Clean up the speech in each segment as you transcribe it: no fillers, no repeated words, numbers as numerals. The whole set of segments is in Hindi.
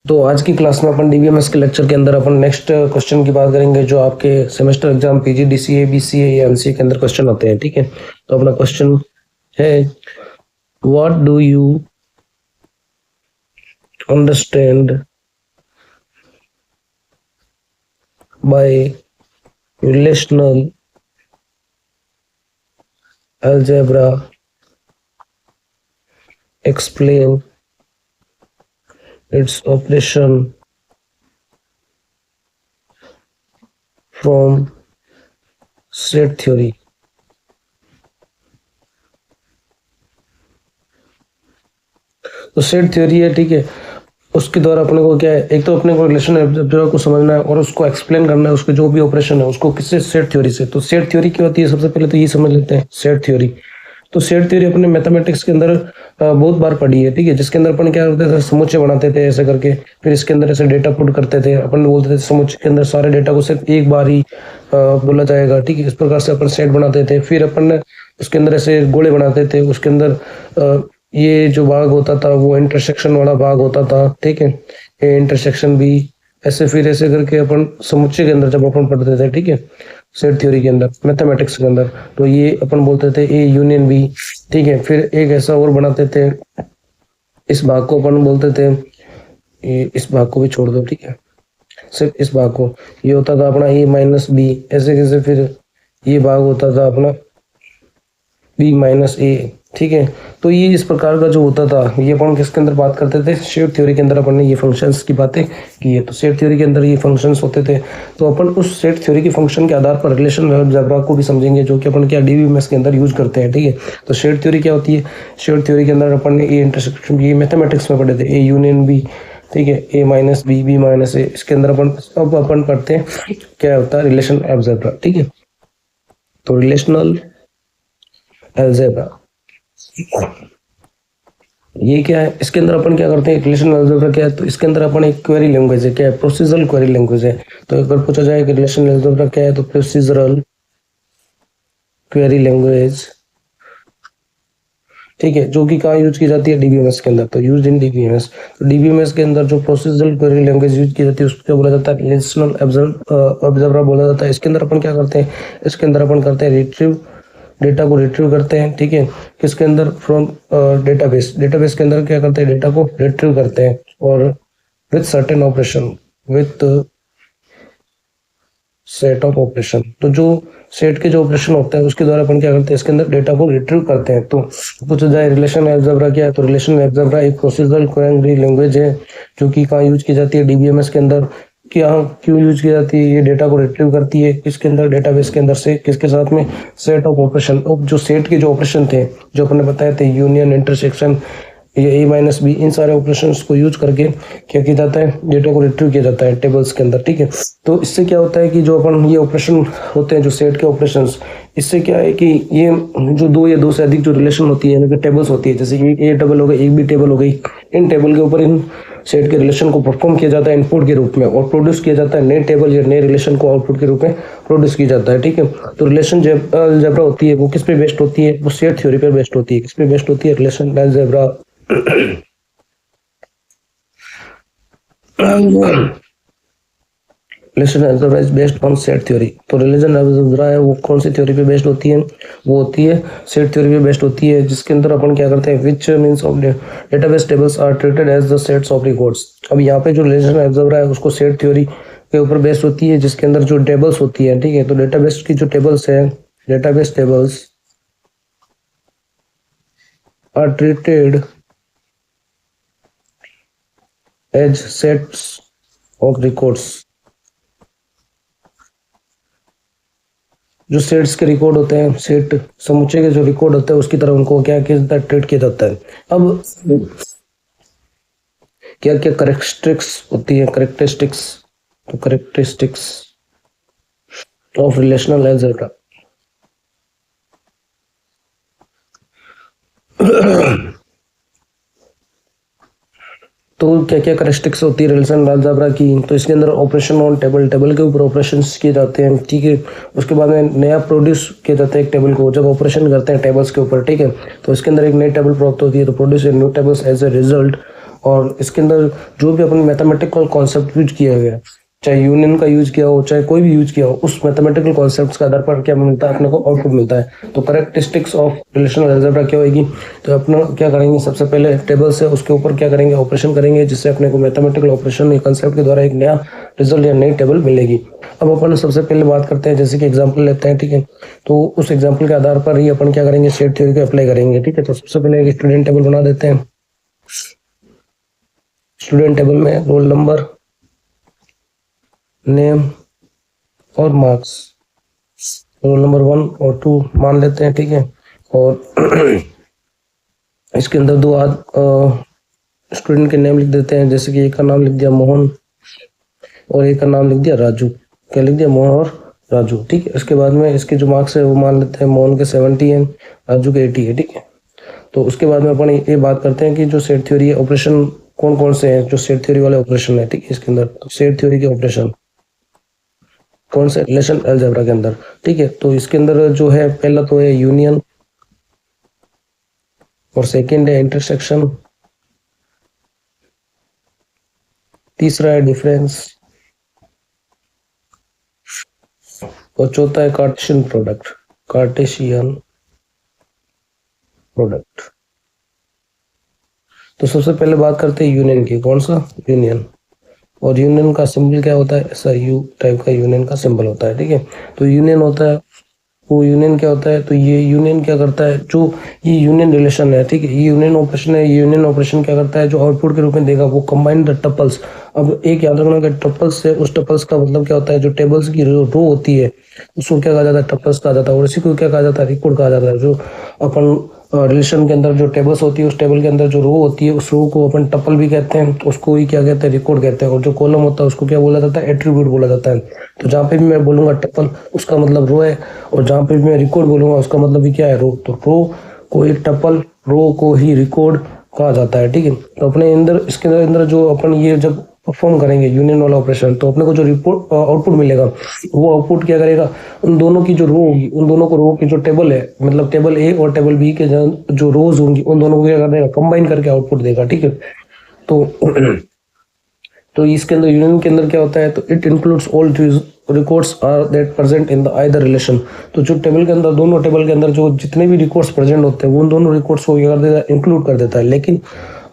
तो आज की क्लास में अपन डीबीएमएस के लेक्चर के अंदर अपन नेक्स्ट क्वेश्चन की बात करेंगे जो आपके सेमेस्टर एग्जाम पीजीडीसीए बीसीए या एमसीए के अंदर क्वेश्चन आते हैं। ठीक है, तो अपना क्वेश्चन है, what do you understand by relational algebra, explain its operation from set theory। तो सेट थ्योरी है, ठीक है, उसके द्वारा अपने को क्या है, एक तो अपने को रिलेशन अलजेब्रा को समझना है और उसको एक्सप्लेन करना है, उसके जो भी ऑपरेशन है उसको किससे, सेट थ्योरी से। तो सेट थ्योरी क्या होती है, सबसे पहले तो ये समझ लेते हैं सेट थ्योरी। तो सेट थ्योरी अपने मैथमेटिक्स के अंदर बहुत बार पढ़ी है, ठीक है, जिसके अंदर अपन क्या करते थे, समुच्चय बनाते थे ऐसे करके, फिर इसके अंदर ऐसे डेटा पुट करते थे, अपन बोलते थे समुच्चय के अंदर सारे डेटा को सिर्फ एक बार ही बोला जाएगा, ठीक है, इस प्रकार से अपन सेट बनाते थे। फिर अपन उसके अंदर ऐसे गोले बनाते थे, उसके अंदर ये जो भाग होता था वो इंटरसेक्शन वाला भाग होता था, ठीक है, ये इंटरसेक्शन भी ऐसे, फिर ऐसे करके अपन समुच्चय के अंदर जब अपन पढ़ते थे, ठीक है, सेट थ्योरी के अंदर मैथमेटिक्स के अंदर, तो ये अपन बोलते थे ए यूनियन बी, ठीक है। फिर एक ऐसा और बनाते थे, इस भाग को अपन बोलते थे, इस भाग को भी छोड़ दो, ठीक है, सिर्फ इस भाग को, ये होता था अपना ए माइनस बी, ऐसे कैसे, फिर ये भाग होता था अपना बी माइनस ए, ठीक है। तो ये इस प्रकार का जो होता था, ये अपन किसके अंदर बात करते थे, सेट थ्योरी के अंदर अपन ने ये फंक्शंस की बातें की है। तो सेट थ्योरी के अंदर ये फंक्शंस होते थे, तो अपन उस सेट थ्योरी के फंक्शन के आधार पर रिलेशन अलजेब्रा को भी समझेंगे, जो कि अपन क्या डीबीएमएस के अंदर यूज करते हैं, ठीक है। तो सेट थ्योरी क्या होती है, सेट थ्योरी के अंदर अपन ने ए इंटरसेक्शन, ये मैथमेटिक्स में पढ़े थे, ए यूनियन बी, ठीक है, ए माइनस बी, बी माइनस ए, इसके अंदर अपन अब अपन पढ़ते हैं क्या होता है रिलेशन अलजेब्रा, ठीक है। तो रिलेशनल अलजेब्रा ये क्या है, इसके अंदर अपन क्या करते हैं, रिलेशन अलजेब्रा क्या है, तो इसके अंदर अपन एक क्वेरी लैंग्वेज है, क्या है, प्रोसीजरल क्वेरी लैंग्वेज है। तो अगर पूछा जाए कि रिलेशन अलजेब्रा क्या है, तो प्रोसीजरल क्वेरी लैंग्वेज, ठीक है, जो कि कहाँ यूज की जाती है, डीबीएमएस के अंदर। तो यूज इन डीबीएमएस, तो डीबीएमएस के अंदर जो प्रोसीजरल क्वेरी लैंग्वेज यूज की जाती है उसको क्या बोला जाता है, रिलेशनल अलजेब्रा बोला जाता है। इसके अंदर अपन क्या करते हैं, इसके अंदर अपन करते हैं रिट्रीव, डेटा को रिट्रीव करते हैं, ठीक है, किसके अंदर, फ्रॉम डेटाबेस, डेटाबेस के अंदर क्या करते हैं, डेटा को रिट्रीव करते हैं, और with certain operation, with set of operation. तो जो सेट के जो ऑपरेशन होता है उसके द्वारा अपन क्या करते हैं, इसके अंदर डेटा को रिट्रीव करते हैं। तो पूछा जाए रिलेशन अलजेब्रा क्या है, तो रिलेशन अलजेब्रा एक प्रोसीजरल क्वेरी लैंग्वेज है, जो कि कहाँ यूज की जाती है, डीबीएमएस के अंदर। क्या क्यों यूज की जाती है, ये डेटा को रिट्रीव करती है इसके अंदर डेटाबेस के अंदर से, किसके साथ में, सेट ऑफ ऑपरेशन। जो सेट के जो ऑपरेशन थे जो अपने बताए थे, यूनियन, इंटरसेक्शन, ये ए माइनस बी, इन सारे ऑपरेशंस को यूज करके क्या किया जाता है, डेटा को रिट्रीव किया जाता है टेबल्स के अंदर, ठीक है। तो इससे क्या होता है कि जो अपन ये ऑपरेशन होते हैं, जो सेट के ऑपरेशंस, इससे क्या है कि ये जो दो या दो से अधिक जो रिलेशन होती है, यानी टेबल्स होती है, जैसे कि ए टेबल हो गई, एक बी टेबल हो गई, इन टेबल के ऊपर इन सेट के रिलेशन को परफॉर्म किया जाता है इनपुट के रूप में, और प्रोड्यूस किया जाता है नए टेबल या नए रिलेशन को आउटपुट के रूप में प्रोड्यूस किया जाता है, ठीक है। तो रिलेशन अलजेब्रा होती है वो किस पे बेस्ड होती है, वो सेट थ्योरी पर बेस्ड होती है। किस पे बेस्ड होती है, relation algebra relation algebra is based on set theory. तो रिलेशन अलजेब्रा है वो कौन सी थ्योरी पे बेस्ड होती है, वो होती है सेट थ्योरी पे बेस्ड होती है, जिसके अंदर अपन क्या करते हैं, which means of database tables are treated as the sets of records. अब यहाँ पे जो रिलेशन अलजेब्रा है उसको सेट थ्योरी के ऊपर बेस्ड होती है, जिसके अंदर जो टेबल्स होती है, ठीक है। तो डेटाबेस की जो टेबल्स है, database tables are treated as sets of records. जो सेट्स के रिकॉर्ड होते हैं, सेट समुच्चय के जो रिकॉर्ड होते हैं उसकी तरह उनको क्या किया जाता है, ट्रीट किया जाता है। अब क्या क्या करेक्टरिस्टिक्स होती है, करेक्टरिस्टिक्स, तो करेक्टरिस्टिक्स ऑफ रिलेशनल अलजेब्रा। तो क्या क्या करेक्टरिस्टिक्स होती है रिलेशन अलजेब्रा की, तो इसके अंदर ऑपरेशन ऑन टेबल, टेबल के ऊपर ऑपरेशन किए जाते हैं, ठीक है। उसके बाद में नया प्रोड्यूस किया जाता है एक टेबल को, जब ऑपरेशन करते हैं टेबल्स के ऊपर, ठीक है, तो इसके अंदर एक नई टेबल प्राप्त होती है, तो produce new tables as a result और इसके अंदर जो भी अपन मैथमेटिकल कॉन्सेप्ट यूज किया गया, चाहे यूनियन का यूज किया हो चाहे कोई भी यूज किया हो, उस मैथमेटिकल कॉन्सेप्ट्स के आधार पर क्या मिलता है अपने को, आउटपुट मिलता है। तो करेक्टरिस्टिक्स ऑफ रिलेशनल अलजेब्रा क्या होगी, तो अपना क्या करेंगे, सबसे पहले टेबल से उसके ऊपर क्या करेंगे, ऑपरेशन करेंगे, जिससे अपने को मैथमेटिकल ऑपरेशन कंसेप्ट के द्वारा एक नया रिजल्ट या नई टेबल मिलेगी। अब अपन सबसे पहले बात करते हैं, जैसे कि एग्जाम्पल लेते हैं, ठीक है। तो उस एग्जाम्पल के आधार पर ही अपन क्या करेंगे, सेट थ्योरी को अप्लाई करेंगे, ठीक है। तो सबसे पहले एक स्टूडेंट टेबल बना देते हैं। स्टूडेंट टेबल में रोल नंबर, नेम और मार्क्स, रोल नंबर 1 और 2 मान लेते हैं, ठीक है। और इसके अंदर दो स्टूडेंट के नेम लिख देते हैं, जैसे कि एक का नाम लिख दिया मोहन और एक का नाम लिख दिया राजू। क्या लिख दिया, मोहन और राजू, ठीक है। इसके बाद में इसके जो मार्क्स है वो मान लेते हैं, मोहन के 70 है, राजू के 80 है, ठीक है। तो उसके बाद में अपन ये बात करते हैं कि जो सेट थ्योरी है, ऑपरेशन कौन कौन से हैं जो सेट थ्योरी वाले ऑपरेशन है, ठीक है। इसके अंदर तो सेट थ्योरी के ऑपरेशन कौन से, रिलेशन अलजेब्रा के अंदर, ठीक है। तो इसके अंदर जो है पहला तो है यूनियन, और सेकंड है इंटरसेक्शन, तीसरा है डिफरेंस, और चौथा है कार्टेशियन प्रोडक्ट, कार्टेशियन प्रोडक्ट। तो सबसे पहले बात करते हैं यूनियन की, कौन सा, यूनियन। और यूनियन का सिंबल क्या होता है, ऐसा यू टाइप का यूनियन का सिंबल होता है, ठीक है। तो यूनियन होता है, वो यूनियन क्या होता है, तो ये यूनियन क्या करता है, जो ये यूनियन रिलेशन है, ठीक है, ये यूनियन ऑपरेशन है। ये यूनियन ऑपरेशन क्या करता है, जो आउटपुट के रूप में देगा वो कंबाइन द टपल्स। अब एक याद रखना कि टपल्स से, उस टपल्स का मतलब क्या होता है, जो टेबल्स की रो होती है उसको क्या कहा जाता है, टपल्स कहा जाता है। और इसी को क्या कहा जाता है, रिकॉर्ड कहा जाता है। जो अपन रिलेशन के अंदर जो टेबल्स होती है, उस टेबल के अंदर जो रो होती है, उस रो को अपन टपल भी कहते हैं, तो उसको ही क्या कहते हैं, रिकॉर्ड कहते हैं। और जो कॉलम होता है उसको क्या बोला जाता है, एट्रीब्यूट बोला जाता है। तो जहाँ पे भी मैं बोलूंगा टपल, उसका मतलब रो है, और जहाँ पे भी मैं रिकॉर्ड बोलूंगा उसका मतलब भी क्या है, रो। तो रो को एक टपल, रो को ही रिकॉर्ड कहा जाता है, ठीक है। तो अपने अंदर, इसके अंदर जो अपन ये जब परफॉर्म करेंगे यूनियन वाला ऑपरेशन, तो अपने को जो रिपोर्ट आउटपुट मिलेगा, वो आउटपुट क्या करेगा, उन दोनों की जो रो होगी, उन दोनों को रो की जो टेबल है, मतलब टेबल ए और टेबल बी के जो रोज होंगी, उन दोनों को क्या कर देगा, कंबाइन करके आउटपुट देगा, ठीक है। तो तो इसके अंदर यूनियन के अंदर क्या होता है, तो it includes all records are that present in the either relation. तो जो टेबल के अंदर, दोनों टेबल के अंदर जो जितने भी रिकॉर्ड्स प्रेजेंट होते हैं, वो उन दोनों रिकॉर्ड्स को क्या कर देता है, इंक्लूड कर देता है। लेकिन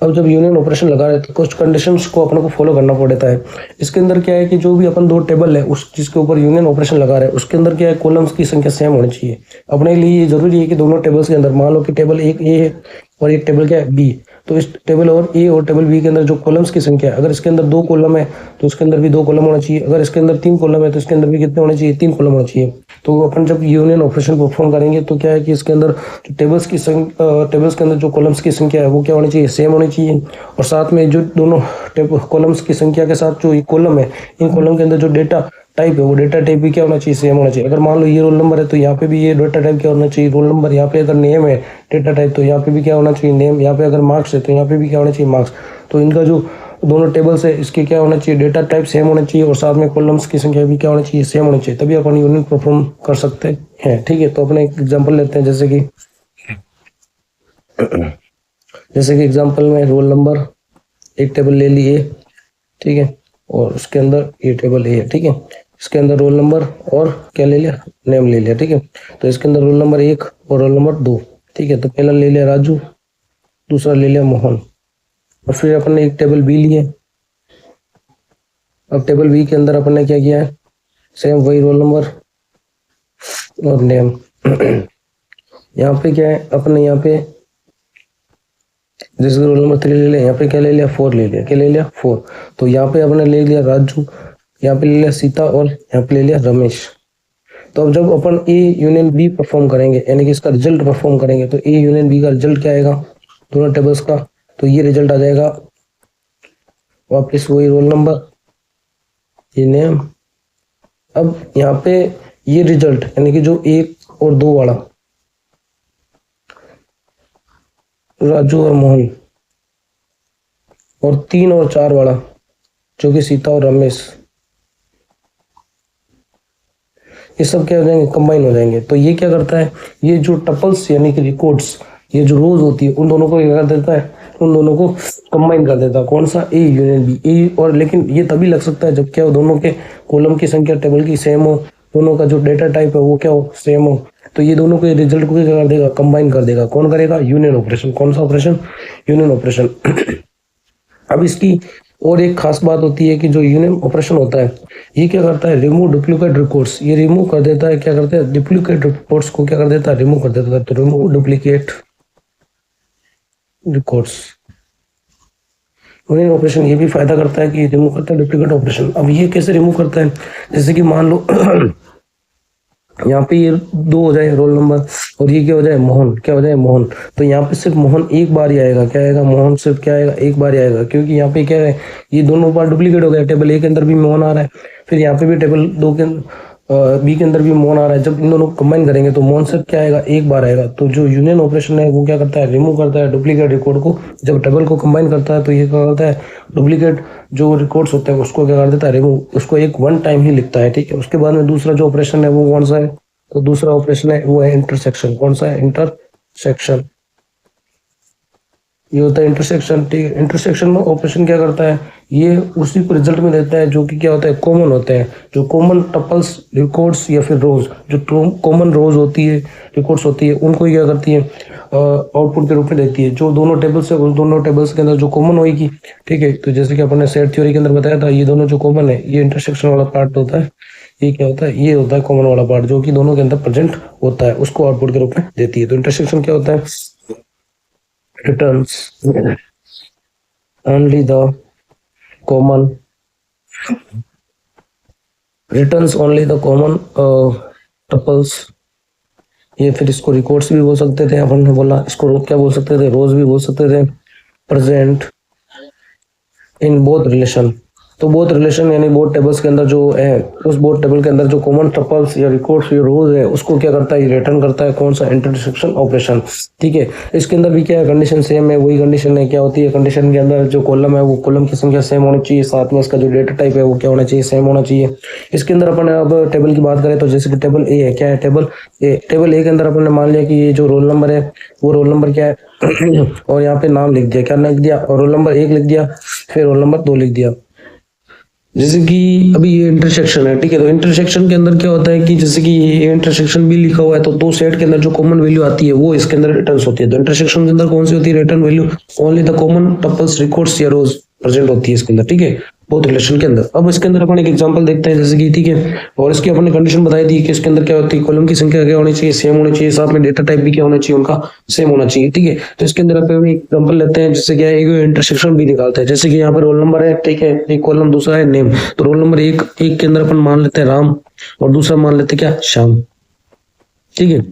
अब जब यूनियन ऑपरेशन लगा रहे तो कुछ कंडीशंस को अपने को फॉलो करना पड़ता है। इसके अंदर क्या है कि जो भी अपन दो टेबल है उस जिसके ऊपर यूनियन ऑपरेशन लगा रहे हैं, उसके अंदर क्या है, कॉलम्स की संख्या सेम होनी चाहिए। अपने लिए ये जरूरी है कि दोनों टेबल्स के अंदर, मान लो कि टेबल एक ए है और एक टेबल क्या है, बी, तो इस टेबल और ए और टेबल बी के अंदर जो कॉलम्स की संख्या है, अगर इसके अंदर 2 कॉलम है तो इसके अंदर भी 2 कॉलम होना चाहिए। अगर इसके अंदर 3 कॉलम है तो इसके अंदर भी कितने होने चाहिए, 3 कॉलम होना चाहिए। तो अपन जब यूनियन ऑपरेशन परफॉर्म करेंगे तो क्या है कि इसके अंदर जो टेबल्स के अंदर जो कॉलम्स की संख्या है वो क्या होनी चाहिए, सेम होनी चाहिए। और साथ में जो दोनों कॉलम्स की संख्या के साथ जो ये कॉलम है, इन कॉलम के अंदर जो डेटा टाइप है, वो डेटा टाइप भी क्या होना चाहिए, सेम होना चाहिए। अगर मान लो ये रोल नंबर है तो यहाँ पे भी ये डेटा टाइप क्या होना चाहिए, रोल नंबर। यहाँ पे अगर नेम है डेटा टाइप, तो यहाँ पे भी क्या होना चाहिए, नेम। यहाँ पे अगर मार्क्स है तो यहाँ पे भी क्या होना चाहिए, मार्क्स। तो इनका जो दोनों टेबल्स है इसके क्या होना चाहिए, डेटा टाइप सेम होना चाहिए, और साथ में कॉलम्स की संख्या भी क्या होनी चाहिए, सेम होनी चाहिए। तभी अपन यूनियन परफॉर्म कर सकते हैं, ठीक है। तो अपने एक एग्जाम्पल लेते हैं, जैसे कि एग्जाम्पल में रोल नंबर एक टेबल ले लिए, ठीक है, और उसके अंदर ये टेबल ए है, ठीक है। इसके अंदर रोल नंबर और क्या ले लिया, नेम ले लिया, ठीक है। तो इसके अंदर रोल नंबर 1 और रोल नंबर 2, ठीक है। तो पहला ले लिया राजू, दूसरा ले लिया मोहन, और फिर अपन ने एक टेबल बी लिए। अब टेबल बी के अंदर अपन ने क्या किया है, सेम वही रोल नंबर और नेम। यहाँ पे क्या है, अपने यहाँ पे जैसे रोल नंबर 3 ले लिया, यहाँ पे क्या ले लिया, 4 ले लिया। क्या ले लिया, 4। तो यहाँ पे अपने ले लिया राजू, यहाँ पे ले लिया सीता, और यहाँ पे ले लिया रमेश। तो अब जब अपन ए यूनियन बी परफॉर्म करेंगे, यानी कि इसका रिजल्ट परफॉर्म करेंगे, तो ए यूनियन बी का रिजल्ट क्या आएगा, दोनों टेबल्स का, तो ये रिजल्ट आ जाएगा वापस वही रोल नंबर, ये नेम। अब यहाँ पे ये रिजल्ट यानी कि जो 1 और 2 वाला, राजू और मोहन, और 3 और 4 वाला जो कि सीता और रमेश, ये सब क्या हो जाएंगे, कंबाइन हो जाएंगे। तो ये क्या करता है, ये जो टपल्स यानी कि रिकॉर्ड्स, ये जो रोज होती है, उन दोनों को क्या कर देता है, उन दोनों को कंबाइन कर देता। कौन सा? A union B. ए और लेकिन ये तभी लग सकता है जब क्या हो, दोनों के कॉलम की संख्या टेबल की सेम हो, दोनों का जो डेटा टाइप है वो क्या हो, सेम हो। तो ये दोनों के रिजल्ट को क्या कर देगा, कंबाइन कर देगा। कौन करेगा? Union operation. कौन सा ऑपरेशन? Union operation. अब इसकी और एक खास बात होती है कि जो यूनियन ऑपरेशन होता है ये क्या करता है, रिमूव डुप्लीकेट रिकॉर्ड्स। ये रिमूव कर देता है, क्या करता है, डुप्लीकेट रिकॉर्ड्स को क्या कर देता है, रिमूव कर देता है। तो remove duplicate records. Union operation ये भी फायदा करता है कि रिमूव करता है डुप्लीकेट ऑपरेशन। अब ये कैसे रिमूव करता है, जैसे कि मान लो यहाँ पे ये दो हो जाए रोल नंबर और ये क्या हो जाए, मोहन। क्या हो जाए, मोहन। तो यहाँ पे सिर्फ मोहन एक बार ही आएगा। क्या आएगा, मोहन सिर्फ क्या आएगा, एक बार ही आएगा। क्योंकि यहाँ पे क्या है, ये दोनों बार डुप्लीकेट हो गया। टेबल ए के अंदर भी मोहन आ रहा है, फिर यहाँ पे भी टेबल दो के बी के अंदर भी मोहन आ रहा है। जब इन दोनों को कंबाइन करेंगे तो मोहन सिर्फ क्या आएगा, एक बार आएगा। तो जो यूनियन ऑपरेशन है वो क्या करता है, रिमूव करता है डुप्लीकेट रिकॉर्ड को। जब टेबल को कंबाइन करता है तो ये क्या करता है, डुप्लीकेट जो रिकॉर्ड्स होते हैं उसको क्या कर देता है, रिमूव। उसको एक वन टाइम ही लिखता है, ठीक है। उसके बाद में दूसरा जो ऑपरेशन है वो कौन सा है, तो दूसरा ऑपरेशन है वो है इंटरसेक्शन। कौन सा है, इंटरसेक्शन। ये होता है इंटरसेक्शन, ठीक है। इंटरसेक्शन में ऑपरेशन क्या करता है, ये उसी को रिजल्ट में देता है जो कि क्या होता है, कॉमन होते हैं। जो कॉमन टपल्स रिकॉर्ड्स या फिर रोज, जो कॉमन रोज होती है, रिकॉर्ड्स होती है, उनको क्या करती है, आउटपुट के रूप में देती है। जो दोनों टेबल्स है उस दोनों टेबल्स के अंदर जो कॉमन होगी, ठीक है। तो जैसे कि अपन ने सेट थ्योरी के अंदर बताया था, ये दोनों जो कॉमन है, ये इंटरसेक्शन वाला पार्ट होता है। ये क्या होता है, ये होता है कॉमन वाला पार्ट, जो कि दोनों के अंदर प्रेजेंट होता है, उसको आउटपुट के रूप में देती है। तो इंटरसेक्शन क्या होता है, returns only the common returns only the common tuples। ये फिर इसको रिकॉर्ड्स भी बोल सकते थे अपन ने बोला, इसको क्या बोल सकते थे, रोज भी बोल सकते थे। Present in both relation. तो बोथ रिलेशन यानी बोथ टेबल्स के अंदर जो है, उस बोथ टेबल के अंदर जो कॉमन टपल्स या रिकॉर्ड्स या रोज है उसको क्या करता है, रिटर्न करता है। कौन सा, इंटरसेक्शन ऑपरेशन, ठीक है। इसके अंदर भी क्या है, कंडीशन सेम है। वही कंडीशन है, क्या होती है कंडीशन के अंदर, जो कॉलम है वो कॉलम की संख्या सेम होनी चाहिए, साथ में इसका जो डेटा टाइप है वो क्या होना चाहिए, सेम होना चाहिए। इसके अंदर अपन अब टेबल की बात करें तो जैसे कि टेबल ए है, क्या है, टेबल ए। टेबल ए के अंदर अपन ने मान लिया कि ये जो रोल नंबर है वो रोल नंबर क्या है और यहाँ पे नाम लिख दिया, क्या लिख दिया, और रोल नंबर 1 लिख दिया, फिर रोल नंबर 2 लिख दिया। जैसे कि अभी ये इंटरसेक्शन है, ठीक है। तो इंटरसेक्शन के अंदर क्या होता है कि जैसे कि ये इंटरसेक्शन भी लिखा हुआ है तो दो सेट के अंदर जो कॉमन वैल्यू आती है वो इसके अंदर रिटर्न होती है। तो इंटरसेक्शन के अंदर कौन सी होती है, return value only the common tuples records या रोज प्रेजेंट होती है इसके अंदर, ठीक है, बोथ रिलेशन के अंदर। अब इसके अंदर अपन एक एग्जांपल देखते हैं, जैसे कि ठीक है, और इसकी अपन ने कंडीशन बताई दी कि इसके अंदर क्या होती है, कॉलम की संख्या क्या होनी चाहिए, सेम होनी चाहिए, साथ में डेटा टाइप भी क्या होना चाहिए, उनका सेम होना चाहिए, ठीक है। तो इसके अंदर अपन एक एग्जांपल लेते हैं, जैसे क्या है, एक इंटरसेक्शन भी निकालते हैं। जैसे कि यहाँ पर रोल नंबर है, ठीक है, एक कॉलम, दूसरा है नेम। तो रोल नंबर एक के अंदर अपन मान लेते हैं राम और दूसरा मान लेते हैं क्या, श्याम, ठीक है।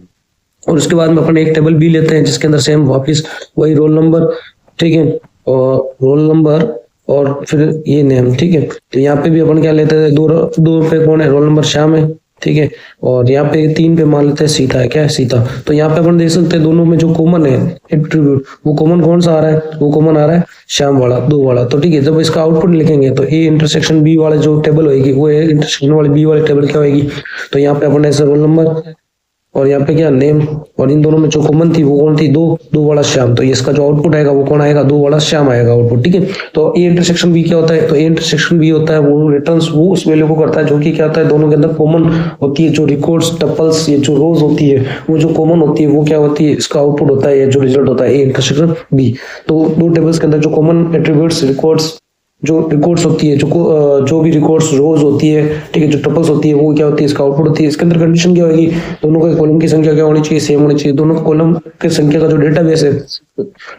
और उसके बाद में अपन एक टेबल बी लेते हैं जिसके अंदर सेम वापिस वही रोल नंबर, ठीक है, और रोल नंबर और फिर ये नेम, ठीक है। तो यहाँ पे भी अपन क्या लेते हैं, दो पे कौन है, रोल नंबर श्याम है, ठीक है। और यहाँ पे 3 पे मान लेते हैं सीता है, क्या है, सीता। तो यहाँ पे अपन देख सकते हैं दोनों में जो कॉमन है एट्रीब्यूट, वो कॉमन कौन सा आ रहा है, वो कॉमन आ रहा है श्याम वाला, 2 वाला। तो ठीक है, जब इसका आउटपुट लिखेंगे तो ए इंटरसेक्शन बी वाले जो टेबल होगी वो इंटरसेक्शन वाले बी वाले टेबल क्या होगी। तो यहाँ पे अपन ऐसे रोल नंबर और यहाँ पे क्या, नेम, और इन दोनों में जो कॉमन थी वो कौन थी, 2 वाला श्याम। तो इसका जो आउटपुट आएगा वो कौन आएगा, 2 वाला श्याम आएगा आउटपुट, ठीक है। तो ए इंटरसेक्शन बी क्या होता है, तो ए इंटरसेक्शन बी होता है वो रिटर्न्स वो उस वैल्यू को करता है जो कि क्या होता है, दोनों के अंदर कॉमन होती है। जो रिकॉर्ड्स टपल्स ये जो रोज होती है वो जो कॉमन होती है वो क्या होती है, इसका आउटपुट होता है, जो रिजल्ट होता है ए इंटरसेक्शन बी। तो 2 टेबल्स के अंदर जो कॉमन एट्रीब्यूट्स रिकॉर्ड्स जो रिकॉर्ड्स होती है, जो भी रिकॉर्ड्स रोज होती है, ठीक है, जो टपल्स होती है वो क्या होती है, इसका आउटपुट होती है। इसके अंदर कंडीशन क्या होगी, दोनों के कॉलम की संख्या क्या होनी चाहिए, सेम होनी चाहिए। दोनों कॉलम की संख्या का जो डेटाबेस है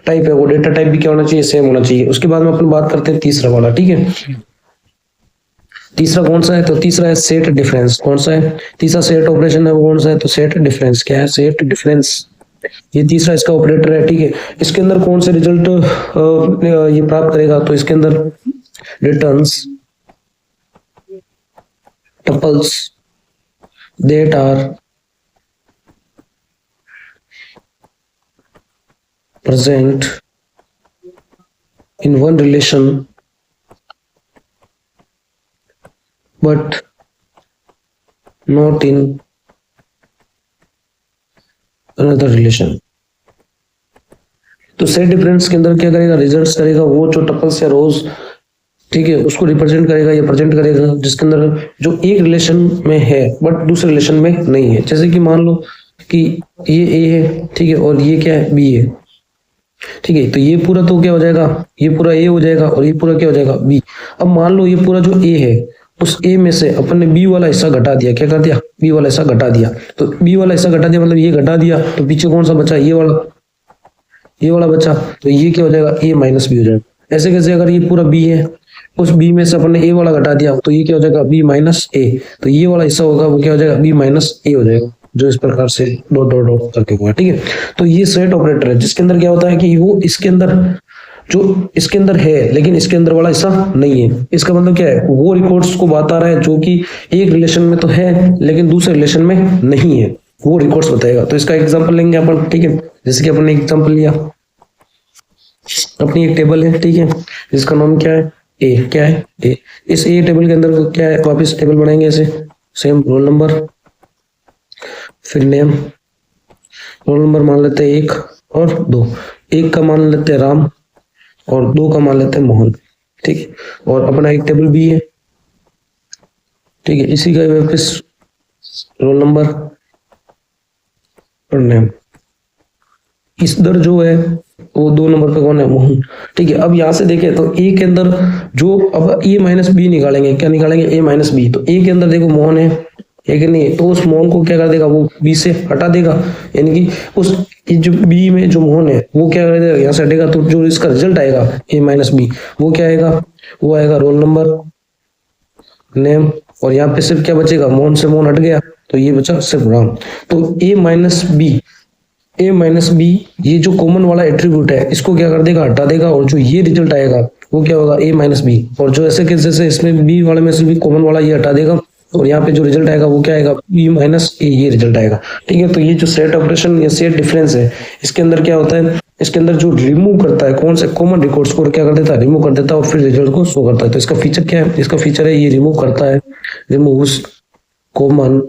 टाइप है वो डेटा टाइप भी क्या होना चाहिए, सेम होना चाहिए। उसके बाद में अपन बात करते हैं तीसरा वाला, ठीक है। तीसरा कौन सा है, तो तीसरा है सेट डिफरेंस। कौन सा है, तीसरा सेट ऑपरेशन है वो कौन सा है, तो सेट डिफरेंस। क्या है, सेट डिफरेंस, ये तीसरा इसका ऑपरेटर है, ठीक है। इसके अंदर कौन से रिजल्ट ये प्राप्त करेगा, तो इसके अंदर returns tuples that are present in one relation but not in another relation। तो सेट डिफरेंस के अंदर क्या करेगा, रिजल्ट्स करेगा वो जो टपल्स या रोज, ठीक है, उसको रिप्रेजेंट करेगा या प्रेजेंट करेगा जिसके अंदर जो एक रिलेशन में है बट दूसरे रिलेशन में नहीं है। जैसे कि मान लो कि ये ए है, ठीक है, और ये क्या है, बी है, ठीक है, तो ये पूरा तो क्या हो जाएगा, ये पूरा ए हो जाएगा और ये पूरा क्या हो जाएगा, बी। अब मान लो ये पूरा जो ए है उस ए में से अपन ने बी वाला हिस्सा घटा दिया, क्या कर दिया, बी वाला हिस्सा घटा दिया। तो बी वाला हिस्सा घटा दिया मतलब ये घटा दिया, तो पीछे कौन सा बचा, ये वाला बचा, तो ये क्या हो जाएगा, ए माइनस बी हो जाएगा। ऐसे कैसे, अगर ये पूरा बी है उस बी में से अपन ने ए वाला घटा दिया तो ये क्या हो जाएगा, बी माइनस ए, तो ये वाला हिस्सा होगा वो क्या हो जाएगा, बी माइनस ए हो जाएगा, जो इस प्रकार से डॉट डॉट डॉट करके हुआ, ठीक है। तो ये सेट ऑपरेटर है जिसके अंदर क्या होता है कि वो इसके अंदर जो इसके अंदर है लेकिन इसके अंदर वाला हिस्सा नहीं है। इसका मतलब क्या है, वो रिकॉर्ड्स को बता रहा है जो कि एक रिलेशन में तो है लेकिन दूसरे रिलेशन में नहीं है, वो रिकॉर्ड्स बताएगा। तो इसका एग्जांपल लेंगे अपन, ठीक है, जैसे कि अपन ने एग्जांपल लिया, अपनी एक टेबल है, ठीक है, जिसका नाम क्या है, ए, क्या है, ए। इस ए टेबल के अंदर क्या है, वापस टेबल बनाएंगे ऐसे, सेम रोल नंबर, फिर नेम, रोल नंबर मान लेते हैं 1 और 2, 1 का मान लेते हैं राम और 2 का मान लेते हैं मोहन, ठीक है, और अपना एक टेबल भी है, ठीक है, इसी का वापस रोल नंबर और नेम। इस दर जो है वो 2 नंबर पे कौन है, मोहन, ठीक है। अब यहाँ से देखें तो ए के अंदर जो, अब ए माइनस बी निकालेंगे, क्या निकालेंगे, ए माइनस बी, तो ए के अंदर देखो मोहन है, एक नहीं है, तो उस मोहन को क्या कर देगा, वो बी से हटा देगा, यानी कि उस जो बी में जो मोहन है वो क्या कर देगा, यहाँ से हटेगा, तो जो इसका रिजल्ट आएगा ए माइनस बी वो क्या आएगा, वो आएगा रोल नंबर, नेम, और यहाँ पे सिर्फ क्या बचेगा, मोहन से मोहन हट गया तो ये बचा सिर्फ राम। तो ए माइनस बी ये जो कॉमन वाला एट्रीब्यूट है इसको क्या कर देगा, हटा देगा, और जो ये रिजल्ट आएगा वो क्या होगा, ए माइनस बी, और जो ऐसे के जैसे इसमें बी वाले में से भी कॉमन वाला ये हटा देगा और यहाँ पे जो रिजल्ट आएगा वो क्या आएगा, बी माइनस ए, ये रिजल्ट आएगा, ठीक है। तो ये जो सेट ऑपरेशन या सेट डिफरेंस है इसके अंदर क्या होता है, इसके अंदर जो रिमूव करता है कौन से कॉमन रिकॉर्ड्स को क्या कर देता है, रिमूव कर देता है और फिर रिजल्ट को शो करता है। तो इसका फीचर क्या है, इसका फीचर है ये रिमूव करता है, removes common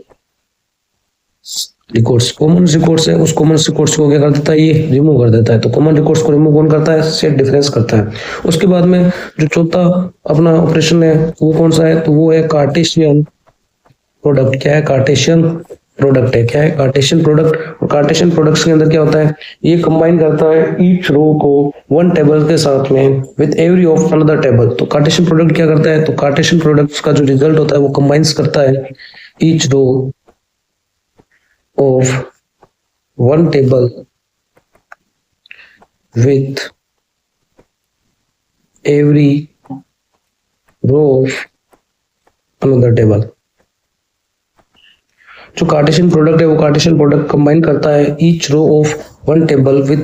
records, common records है उस कॉमन रिकॉर्ड्स को क्या कर देता है, ये रिमूव कर देता है। तो कॉमन रिकॉर्ड्स को रिमूव कौन करता है, सेट डिफरेंस करता है। उसके बाद में जो चौथा अपना ऑपरेशन है वो कौन सा है, तो वो है कार्टेशियन प्रोडक्ट। क्या है, कार्टेशियन प्रोडक्ट है, क्या है, कार्टेशियन प्रोडक्ट। और कार्टेशियन प्रोडक्ट्स के अंदर क्या होता है, ये कंबाइन करता है ईच रो को वन टेबल के साथ में with every of another table. तो कार्टेशियन प्रोडक्ट क्या करता है, तो कार्टेशियन प्रोडक्ट्स का जो रिजल्ट होता है वो कंबाइंस करता है each row of one table with every row of another table। जो कार्टेशियन प्रोडक्ट है वो कार्टेशियन प्रोडक्ट कंबाइन करता है each row of one table with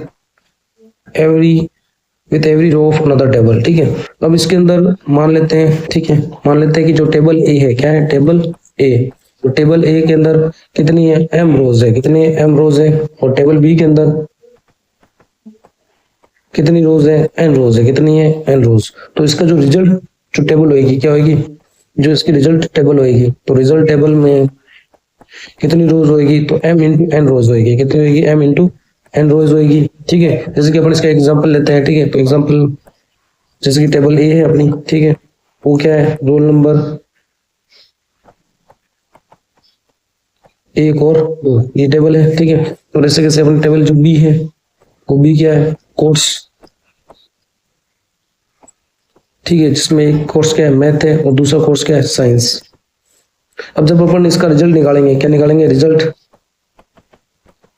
every row of another table, ठीक है। अब इसके अंदर मान लेते हैं, ठीक है, मान लेते हैं कि जो टेबल ए है, क्या है, टेबल ए, तो टेबल ए के अंदर कितनी है, एम रोज है, कितनी एम रोज है, और टेबल बी के अंदर कितनी रोज है, एन रोज है, कितनी है, एन रोज। तो इसका जो रिजल्ट जो टेबल होगी क्या होगी, जो इसकी रिजल्ट टेबल होगी, तो रिजल्ट टेबल में कितनी रोज होगी, तो एम इंटू एन रोज होगी, कितनी होगी, एम इंटू एन रोज होगी, ठीक है। जैसे कि अपन इसका एग्जांपल लेते हैं, ठीक है, तो एग्जांपल जैसे कि टेबल ए है अपनी, ठीक है, वो क्या है, रोल नंबर 1 और 2, ये टेबल है, ठीक है। और ऐसे कैसे अपनी टेबल जो बी है वो बी क्या है, कोर्स, ठीक है, जिसमें एक कोर्स क्या है, मैथ है, और दूसरा कोर्स क्या है, साइंस। अब जब अपन इसका रिजल्ट निकालेंगे, क्या निकालेंगे, रिजल्ट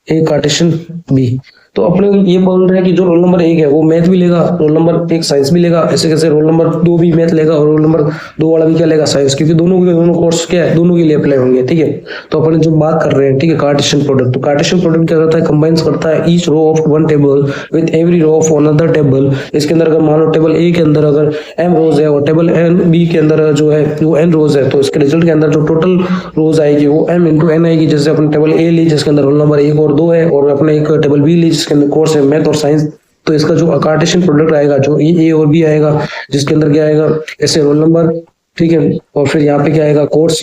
ए कार्टेशियन बी, तो अपने ये बोल रहे हैं कि जो रोल नंबर 1 है वो मैथ भी लेगा, रोल नंबर 1 साइंस भी लेगा, ऐसे कैसे रोल नंबर 2 भी मैथ लेगा और रोल नंबर 2 वाला भी क्या लेगा, साइंस, क्योंकि दोनों के दोनों कोर्स क्या है, दोनों के लिए अप्लाई होंगे, ठीक है। तो अपन जो बात कर रहे हैं, ठीक है, कार्टेशियन प्रोडक्ट, तो कार्टेशियन प्रोडक्ट क्या करता है, कंबाइंस करता है each row of one table with every row of another table. इसके अंदर अगर मान लो टेबल ए के अंदर अगर एम रोज है और टेबल एन बी के अंदर जो है वो एन रोज है, तो इसके रिजल्ट के अंदर जो टोटल रोज आएगी वो एम इंटू एन आएगी। जैसे अपन टेबल ए ली जिसके अंदर रोल नंबर 1 और 2 है, और अपने एक टेबल बी ली जिसके अंदर कोर्स है मैथ और साइंस, तो इसका जो कार्टेशियन प्रोडक्ट आएगा जो ए और बी आएगा, जिसके अंदर क्या आएगा, ऐसे रोल नंबर, ठीक है, और फिर यहाँ पे क्या आएगा, कोर्स।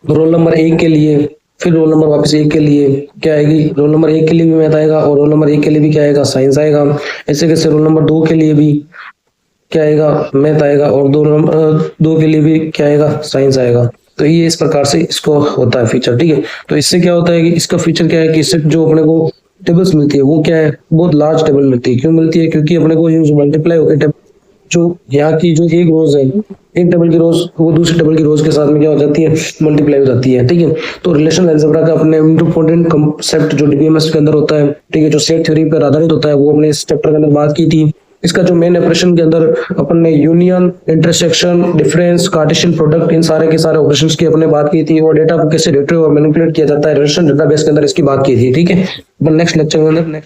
रोल नंबर 1 के लिए फिर रोल नंबर वापस 1 के लिए क्या आएगी, रोल नंबर 1 के लिए भी मैथ आएगा और रोल नंबर 1 के लिए भी क्या आएगा, साइंस आएगा। ऐसे कैसे रोल नंबर 2 के लिए भी क्या आएगा, मैथ आएगा और 2 के लिए भी क्या आएगा, साइंस आएगा। तो ये इस प्रकार से इसको होता है फीचर, ठीक है। तो इससे क्या होता है कि इसका फीचर क्या है कि इससे जो अपने को टेबल्स मिलती है वो क्या है, बहुत लार्ज टेबल मिलती है। क्यों मिलती है, क्योंकि अपने को ये जो मल्टीप्लाई होकर जो यहाँ की जो एक रोज है, एक टेबल की रोज वो दूसरी टेबल की रोज के साथ में क्या हो जाती है, मल्टीप्लाई हो जाती है, ठीक है। तो रिलेशनल अलजेब्रा का अपने इम्पोर्टेंट कंसेप्ट जो डीबीएमएस के अंदर होता है, ठीक है, जो सेट थ्योरी पर आधारित होता है, वो अपने इस चैप्टर के अंदर बात की थी। इसका जो मेन ऑपरेशन के अंदर अपन ने union, intersection, difference, Cartesian product, इन सारे के सारे ऑपरेशंस की अपने बात की थी और डेटा को कैसे रिट्रीव और मैनिपुलेट किया जाता है रिलेशनल डेटाबेस के अंदर, इसकी बात की थी, ठीक है। नेक्स्ट लेक्चर में